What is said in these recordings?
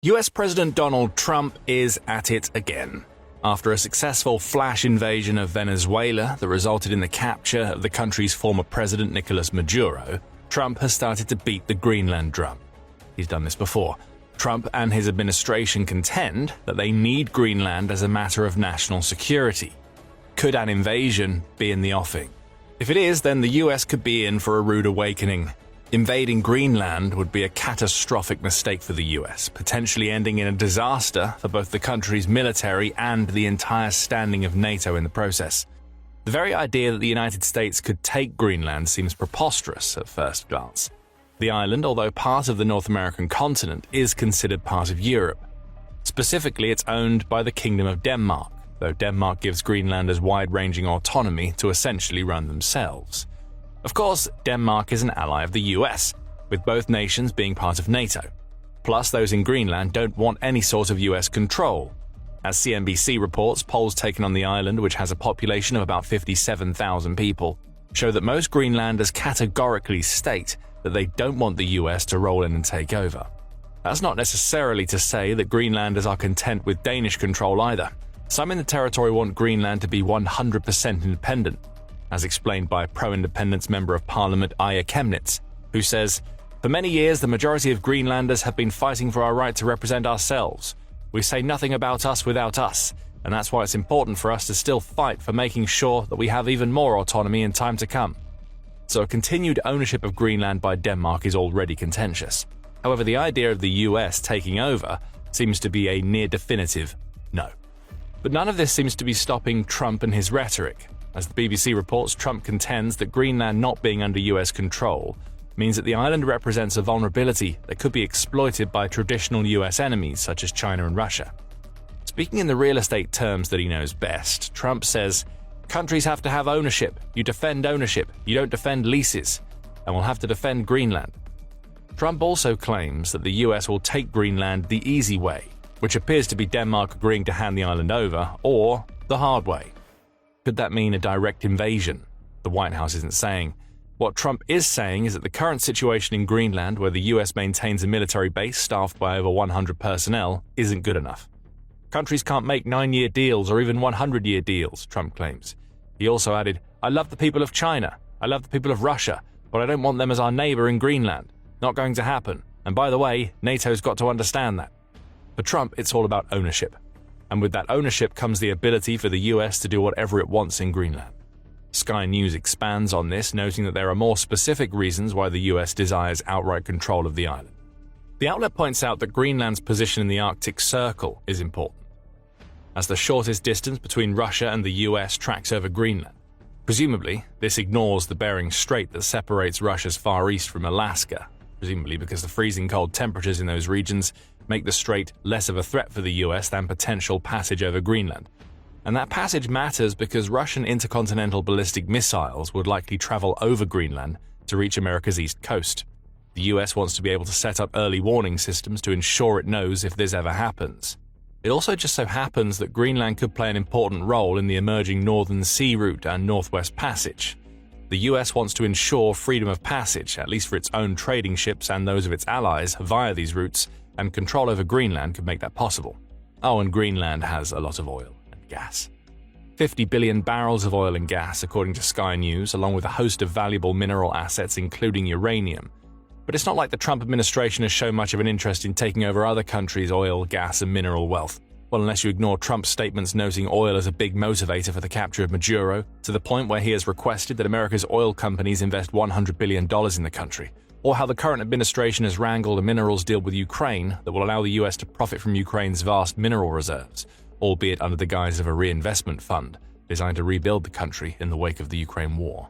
US President Donald Trump is at it again. After a successful flash invasion of Venezuela that resulted in the capture of the country's former president Nicolas Maduro, Trump has started to beat the Greenland drum. He's done this before. Trump and his administration contend that they need Greenland as a matter of national security. Could an invasion be in the offing? If it is, then the US could be in for a rude awakening. Invading Greenland would be a catastrophic mistake for the US, potentially ending in a disaster for both the country's military and the entire standing of NATO in the process. The very idea that the United States could take Greenland seems preposterous at first glance. The island, although part of the North American continent, is considered part of Europe. Specifically, it's owned by the Kingdom of Denmark, though Denmark gives Greenlanders wide-ranging autonomy to essentially run themselves. Of course, Denmark is an ally of the US, with both nations being part of NATO. Plus, those in Greenland don't want any sort of US control. As CNBC reports, polls taken on the island, which has a population of about 57,000 people, show that most Greenlanders categorically state that they don't want the US to roll in and take over. That's not necessarily to say that Greenlanders are content with Danish control either. Some in the territory want Greenland to be 100% independent, as explained by pro-independence member of parliament Aya Chemnitz, who says, "For many years, the majority of Greenlanders have been fighting for our right to represent ourselves. We say nothing about us without us, and that's why it's important for us to still fight for making sure that we have even more autonomy in time to come." So a continued ownership of Greenland by Denmark is already contentious. However, the idea of the US taking over seems to be a near-definitive no. But none of this seems to be stopping Trump and his rhetoric. As the BBC reports, Trump contends that Greenland not being under US control means that the island represents a vulnerability that could be exploited by traditional US enemies such as China and Russia. Speaking in the real estate terms that he knows best, Trump says, "Countries have to have ownership. You defend ownership. You don't defend leases. And we'll have to defend Greenland." Trump also claims that the US will take Greenland the easy way, which appears to be Denmark agreeing to hand the island over, or the hard way. Could that mean a direct invasion? The White House isn't saying. What Trump is saying is that the current situation in Greenland, where the US maintains a military base staffed by over 100 personnel, isn't good enough. Countries can't make 9-year deals or even 100-year deals, Trump claims. He also added, "I love the people of China. I love the people of Russia, but I don't want them as our neighbor in Greenland. Not going to happen. And by the way, NATO's got to understand that." For Trump, it's all about ownership. And with that ownership comes the ability for the US to do whatever it wants in Greenland. Sky News expands on this, noting that there are more specific reasons why the US desires outright control of the island. The outlet points out that Greenland's position in the Arctic Circle is important, as the shortest distance between Russia and the US tracks over Greenland. Presumably, this ignores the Bering Strait that separates Russia's Far East from Alaska, presumably because the freezing cold temperatures in those regions make the strait less of a threat for the US than potential passage over Greenland. And that passage matters because Russian intercontinental ballistic missiles would likely travel over Greenland to reach America's east coast. The US wants to be able to set up early warning systems to ensure it knows if this ever happens. It also just so happens that Greenland could play an important role in the emerging Northern Sea Route and Northwest Passage. The US wants to ensure freedom of passage, at least for its own trading ships and those of its allies, via these routes, and control over Greenland could make that possible. Oh, and Greenland has a lot of oil and gas. 50 billion barrels of oil and gas, according to Sky News, along with a host of valuable mineral assets, including uranium. But it's not like the Trump administration has shown much of an interest in taking over other countries' oil, gas, and mineral wealth. Well, unless you ignore Trump's statements noting oil as a big motivator for the capture of Maduro, to the point where he has requested that America's oil companies invest $100 billion in the country. Or how the current administration has wrangled a minerals deal with Ukraine that will allow the US to profit from Ukraine's vast mineral reserves, albeit under the guise of a reinvestment fund designed to rebuild the country in the wake of the Ukraine war.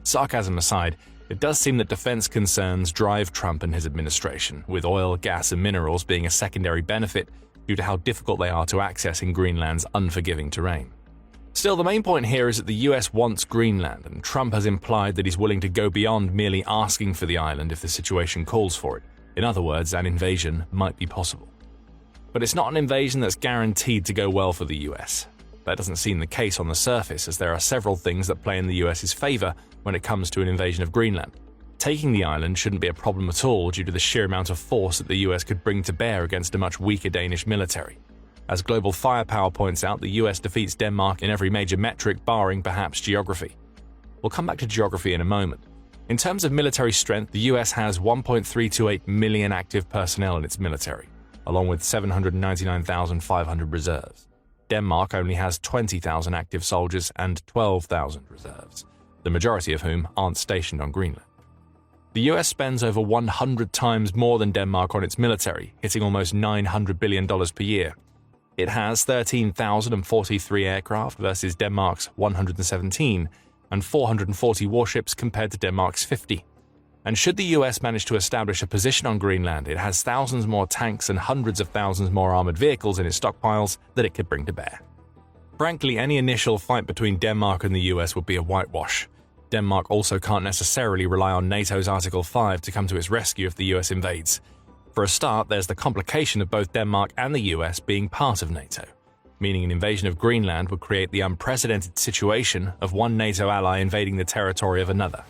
Sarcasm aside, it does seem that defense concerns drive Trump and his administration, with oil, gas, and minerals being a secondary benefit due to how difficult they are to access in Greenland's unforgiving terrain. Still, the main point here is that the US wants Greenland, and Trump has implied that he's willing to go beyond merely asking for the island if the situation calls for it. In other words, an invasion might be possible. But it's not an invasion that's guaranteed to go well for the US. That doesn't seem the case on the surface, as there are several things that play in the US's favor when it comes to an invasion of Greenland. Taking the island shouldn't be a problem at all due to the sheer amount of force that the US could bring to bear against a much weaker Danish military. As Global Firepower points out, the US defeats Denmark in every major metric barring perhaps geography. We'll come back to geography in a moment. In terms of military strength, the US has 1.328 million active personnel in its military, along with 799,500 reserves. Denmark only has 20,000 active soldiers and 12,000 reserves, the majority of whom aren't stationed on Greenland. The US spends over 100 times more than Denmark on its military, hitting almost $900 billion per year. It has 13,043 aircraft versus Denmark's 117, and 440 warships compared to Denmark's 50. And should the US manage to establish a position on Greenland, it has thousands more tanks and hundreds of thousands more armored vehicles in its stockpiles that it could bring to bear. Frankly, any initial fight between Denmark and the US would be a whitewash. Denmark also can't necessarily rely on NATO's Article 5 to come to its rescue if the US invades. For a start, there's the complication of both Denmark and the US being part of NATO, meaning an invasion of Greenland would create the unprecedented situation of one NATO ally invading the territory of another.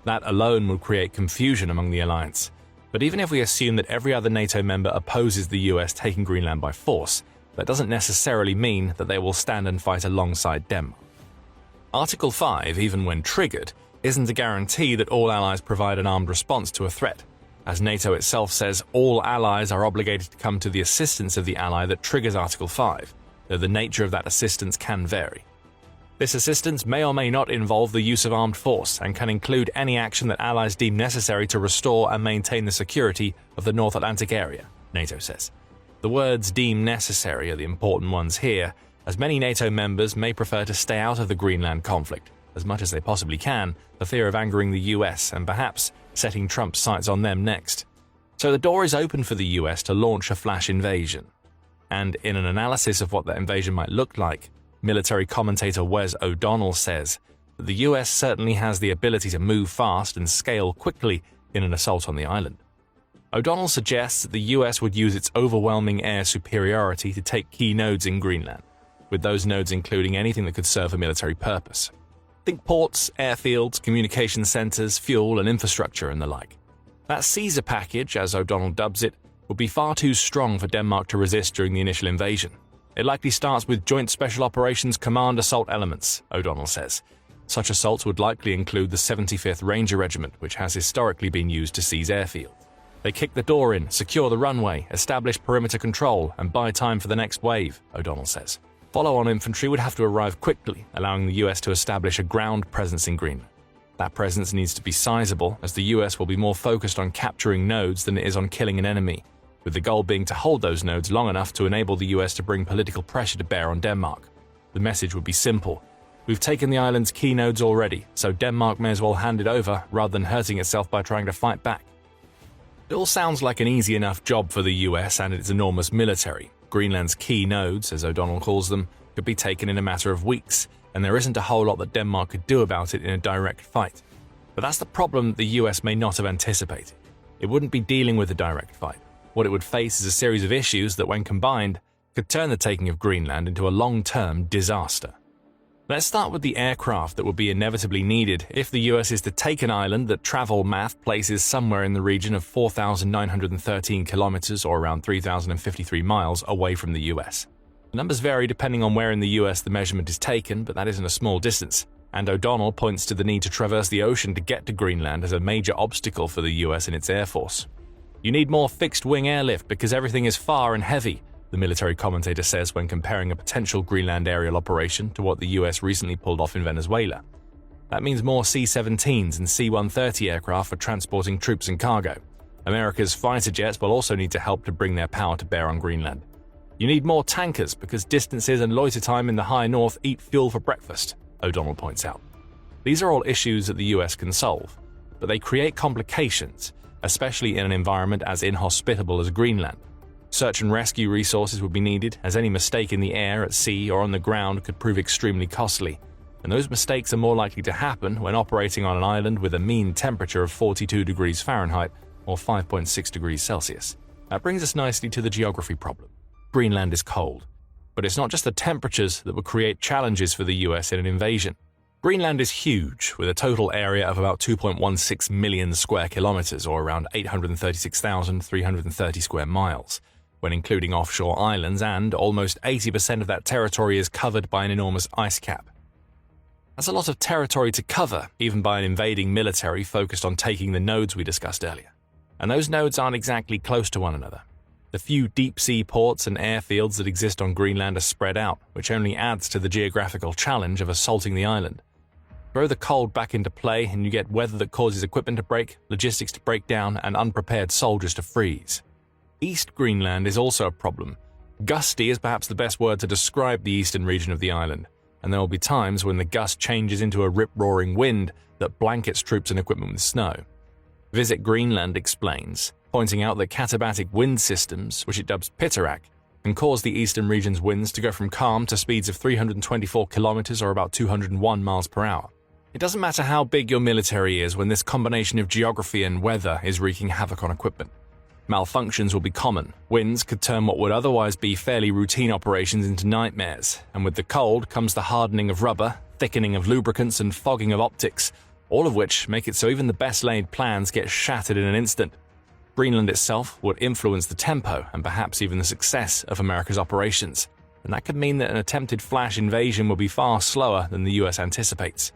That alone would create confusion among the alliance. But even if we assume that every other NATO member opposes the US taking Greenland by force, that doesn't necessarily mean that they will stand and fight alongside Denmark. Article 5, even when triggered, isn't a guarantee that all allies provide an armed response to a threat. As NATO itself says, all allies are obligated to come to the assistance of the ally that triggers Article 5, though the nature of that assistance can vary. This assistance may or may not involve the use of armed force and can include any action that allies deem necessary to restore and maintain the security of the North Atlantic area, NATO says. The words "deem necessary" are the important ones here, as many NATO members may prefer to stay out of the Greenland conflict, as much as they possibly can, for fear of angering the US and perhaps setting Trump's sights on them next. So the door is open for the US to launch a flash invasion. And in an analysis of what that invasion might look like, military commentator Wes O'Donnell says that the US certainly has the ability to move fast and scale quickly in an assault on the island. O'Donnell suggests that the US would use its overwhelming air superiority to take key nodes in Greenland, with those nodes including anything that could serve a military purpose. Think ports, airfields, communication centers, fuel and infrastructure and the like. That Caesar package, as O'Donnell dubs it, would be far too strong for Denmark to resist during the initial invasion. It likely starts with Joint Special Operations Command Assault Elements, O'Donnell says. Such assaults would likely include the 75th Ranger Regiment, which has historically been used to seize airfields. They kick the door in, secure the runway, establish perimeter control, and buy time for the next wave, O'Donnell says. Follow-on infantry would have to arrive quickly, allowing the US to establish a ground presence in Greenland. That presence needs to be sizable, as the US will be more focused on capturing nodes than it is on killing an enemy, with the goal being to hold those nodes long enough to enable the US to bring political pressure to bear on Denmark. The message would be simple. We've taken the island's key nodes already, so Denmark may as well hand it over rather than hurting itself by trying to fight back. It all sounds like an easy enough job for the US and its enormous military. Greenland's key nodes, as O'Donnell calls them, could be taken in a matter of weeks, and there isn't a whole lot that Denmark could do about it in a direct fight. But that's the problem the US may not have anticipated. It wouldn't be dealing with a direct fight. What it would face is a series of issues that, when combined, could turn the taking of Greenland into a long-term disaster. Let's start with the aircraft that would be inevitably needed if the US is to take an island that travel math places somewhere in the region of 4,913 kilometers or around 3,053 miles away from the US. The numbers vary depending on where in the US the measurement is taken, but that isn't a small distance, and O'Donnell points to the need to traverse the ocean to get to Greenland as a major obstacle for the US and its air force. You need more fixed-wing airlift because everything is far and heavy, the military commentator says when comparing a potential Greenland aerial operation to what the US recently pulled off in Venezuela. That means more C-17s and C-130 aircraft for transporting troops and cargo. America's fighter jets will also need to help to bring their power to bear on Greenland. You need more tankers because distances and loiter time in the high north eat fuel for breakfast, O'Donnell points out. These are all issues that the US can solve, but they create complications, especially in an environment as inhospitable as Greenland. Search and rescue resources would be needed, as any mistake in the air, at sea, or on the ground could prove extremely costly, and those mistakes are more likely to happen when operating on an island with a mean temperature of 42 degrees Fahrenheit or 5.6 degrees Celsius. That brings us nicely to the geography problem. Greenland is cold, but it's not just the temperatures that would create challenges for the US in an invasion. Greenland is huge, with a total area of about 2.16 million square kilometers, or around 836,330 square miles, when including offshore islands, and almost 80% of that territory is covered by an enormous ice cap. That's a lot of territory to cover, even by an invading military focused on taking the nodes we discussed earlier. And those nodes aren't exactly close to one another. The few deep-sea ports and airfields that exist on Greenland are spread out, which only adds to the geographical challenge of assaulting the island. Throw the cold back into play and you get weather that causes equipment to break, logistics to break down, and unprepared soldiers to freeze. East Greenland is also a problem. Gusty is perhaps the best word to describe the eastern region of the island, and there will be times when the gust changes into a rip-roaring wind that blankets troops and equipment with snow. Visit Greenland explains, pointing out that katabatic wind systems, which it dubs Pitterak, can cause the eastern region's winds to go from calm to speeds of 324 kilometers or about 201 miles per hour. It doesn't matter how big your military is when this combination of geography and weather is wreaking havoc on equipment. Malfunctions will be common. Winds could turn what would otherwise be fairly routine operations into nightmares, and with the cold comes the hardening of rubber, thickening of lubricants, and fogging of optics, all of which make it so even the best-laid plans get shattered in an instant. Greenland itself would influence the tempo and perhaps even the success of America's operations, and that could mean that an attempted flash invasion will be far slower than the US anticipates.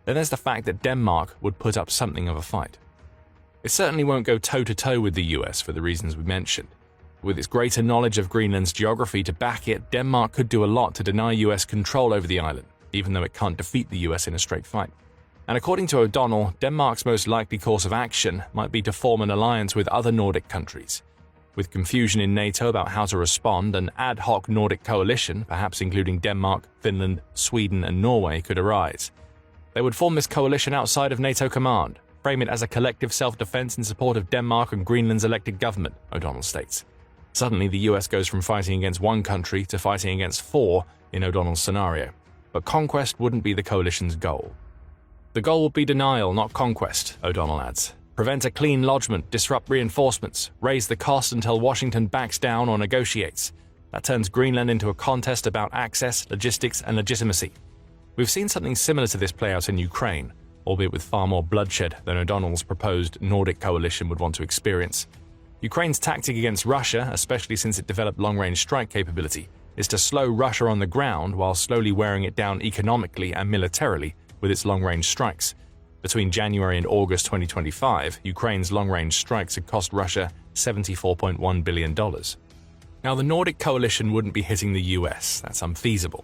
Then there's the fact that Denmark would put up something of a fight. It certainly won't go toe-to-toe with the US for the reasons we mentioned. With its greater knowledge of Greenland's geography to back it, Denmark could do a lot to deny US control over the island, even though it can't defeat the US in a straight fight. And according to O'Donnell, Denmark's most likely course of action might be to form an alliance with other Nordic countries. With confusion in NATO about how to respond, an ad hoc Nordic coalition, perhaps including Denmark, Finland, Sweden, and Norway, could arise. They would form this coalition outside of NATO command, frame it as a collective self-defense in support of Denmark and Greenland's elected government, O'Donnell states. Suddenly, the US goes from fighting against one country to fighting against four in O'Donnell's scenario. But conquest wouldn't be the coalition's goal. The goal would be denial, not conquest, O'Donnell adds. Prevent a clean lodgment, disrupt reinforcements, raise the cost until Washington backs down or negotiates. That turns Greenland into a contest about access, logistics, and legitimacy. We've seen something similar to this play out in Ukraine, albeit with far more bloodshed than O'Donnell's proposed Nordic coalition would want to experience. Ukraine's tactic against Russia, especially since it developed long-range strike capability, is to slow Russia on the ground while slowly wearing it down economically and militarily with its long-range strikes. Between January and August 2025, Ukraine's long-range strikes had cost Russia $74.1 billion. Now, the Nordic coalition wouldn't be hitting the US, that's unfeasible.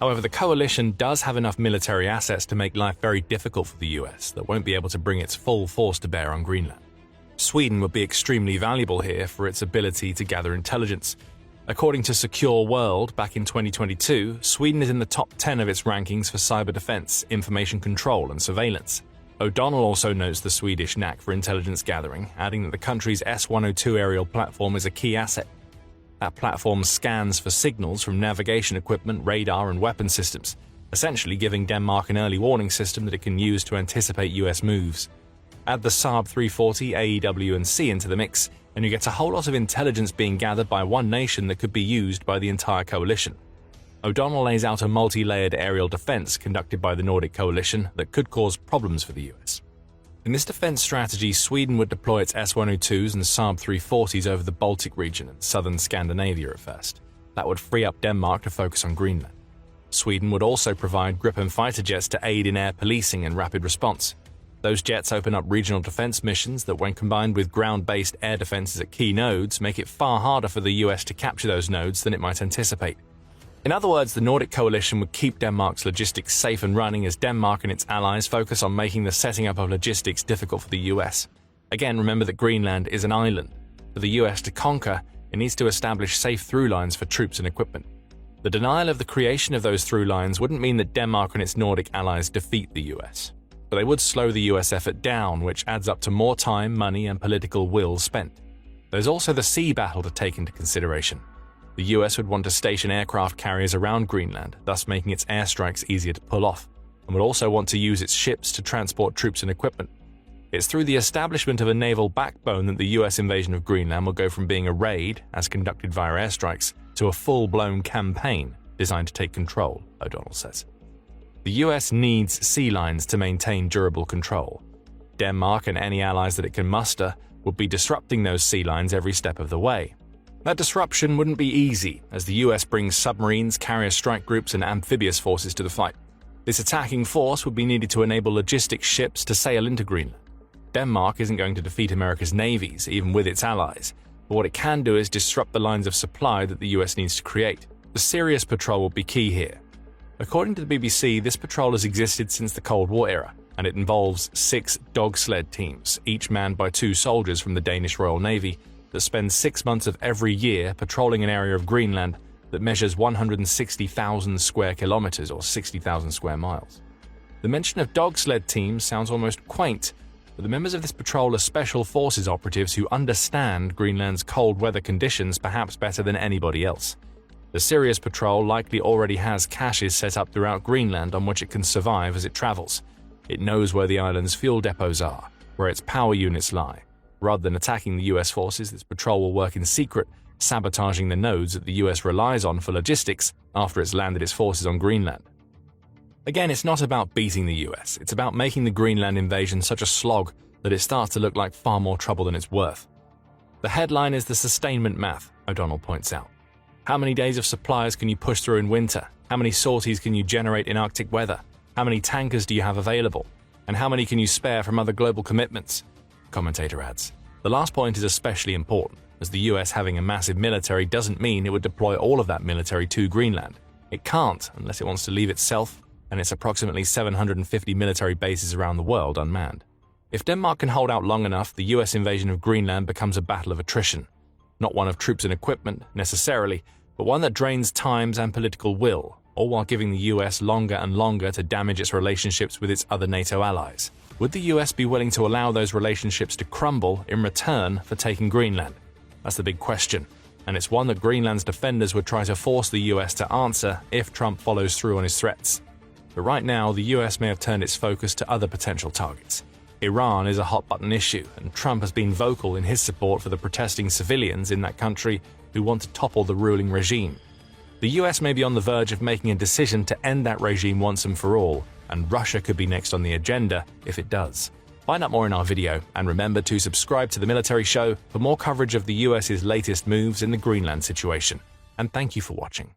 However, the coalition does have enough military assets to make life very difficult for the US that won't be able to bring its full force to bear on Greenland. Sweden would be extremely valuable here for its ability to gather intelligence. According to Secure World, back in 2022, Sweden is in the top 10 of its rankings for cyber defense, information control, and surveillance. O'Donnell also notes the Swedish knack for intelligence gathering, adding that the country's S-102 aerial platform is a key asset. That platform scans for signals from navigation equipment, radar, and weapon systems, essentially giving Denmark an early warning system that it can use to anticipate US moves. Add the Saab 340, AEW, and C into the mix, and you get a whole lot of intelligence being gathered by one nation that could be used by the entire coalition. O'Donnell lays out a multi-layered aerial defense conducted by the Nordic coalition that could cause problems for the US. In this defense strategy, Sweden would deploy its S-102s and Saab 340s over the Baltic region and southern Scandinavia at first. That would free up Denmark to focus on Greenland. Sweden would also provide Gripen fighter jets to aid in air policing and rapid response. Those jets open up regional defense missions that, when combined with ground-based air defenses at key nodes, make it far harder for the US to capture those nodes than it might anticipate. In other words, the Nordic coalition would keep Denmark's logistics safe and running as Denmark and its allies focus on making the setting up of logistics difficult for the US. Again, remember that Greenland is an island. For the US to conquer, it needs to establish safe through lines for troops and equipment. The denial of the creation of those through lines wouldn't mean that Denmark and its Nordic allies defeat the US. But they would slow the US effort down, which adds up to more time, money, and political will spent. There's also the sea battle to take into consideration. The US would want to station aircraft carriers around Greenland, thus making its airstrikes easier to pull off, and would also want to use its ships to transport troops and equipment. It's through the establishment of a naval backbone that the US invasion of Greenland will go from being a raid, as conducted via airstrikes, to a full-blown campaign designed to take control, O'Donnell says. The US needs sea lines to maintain durable control. Denmark and any allies that it can muster would be disrupting those sea lines every step of the way. That disruption wouldn't be easy, as the US brings submarines, carrier strike groups, and amphibious forces to the fight. This attacking force would be needed to enable logistics ships to sail into Greenland. Denmark isn't going to defeat America's navies, even with its allies, but what it can do is disrupt the lines of supply that the US needs to create. The serious patrol will be key here. According to the BBC, this patrol has existed since the Cold War era, and it involves 6 dog sled teams, each manned by 2 soldiers from the Danish Royal Navy, that spend 6 months of every year patrolling an area of Greenland that measures 160,000 square kilometers or 60,000 square miles. The mention of dog sled teams sounds almost quaint, but the members of this patrol are special forces operatives who understand Greenland's cold weather conditions perhaps better than anybody else. The Sirius patrol likely already has caches set up throughout Greenland on which it can survive as it travels. It knows where the island's fuel depots are, where its power units lie. Rather than attacking the US forces, this patrol will work in secret, sabotaging the nodes that the US relies on for logistics after it's landed its forces on Greenland. Again, it's not about beating the US, it's about making the Greenland invasion such a slog that it starts to look like far more trouble than it's worth. The headline is the sustainment math, O'Donnell points out. How many days of supplies can you push through in winter? How many sorties can you generate in Arctic weather? How many tankers do you have available? And how many can you spare from other global commitments? Commentator adds. The last point is especially important, as the US having a massive military doesn't mean it would deploy all of that military to Greenland. It can't unless it wants to leave itself and its approximately 750 military bases around the world unmanned. If Denmark can hold out long enough, the US invasion of Greenland becomes a battle of attrition. Not one of troops and equipment, necessarily, but one that drains times and political will, all while giving the US longer and longer to damage its relationships with its other NATO allies. Would the US be willing to allow those relationships to crumble in return for taking Greenland? That's the big question, and it's one that Greenland's defenders would try to force the US to answer if Trump follows through on his threats. But right now, the US may have turned its focus to other potential targets. Iran is a hot-button issue, and Trump has been vocal in his support for the protesting civilians in that country who want to topple the ruling regime. The US may be on the verge of making a decision to end that regime once and for all, and Russia could be next on the agenda if it does. Find out more in our video, and remember to subscribe to The Military Show for more coverage of the US's latest moves in the Greenland situation. And thank you for watching.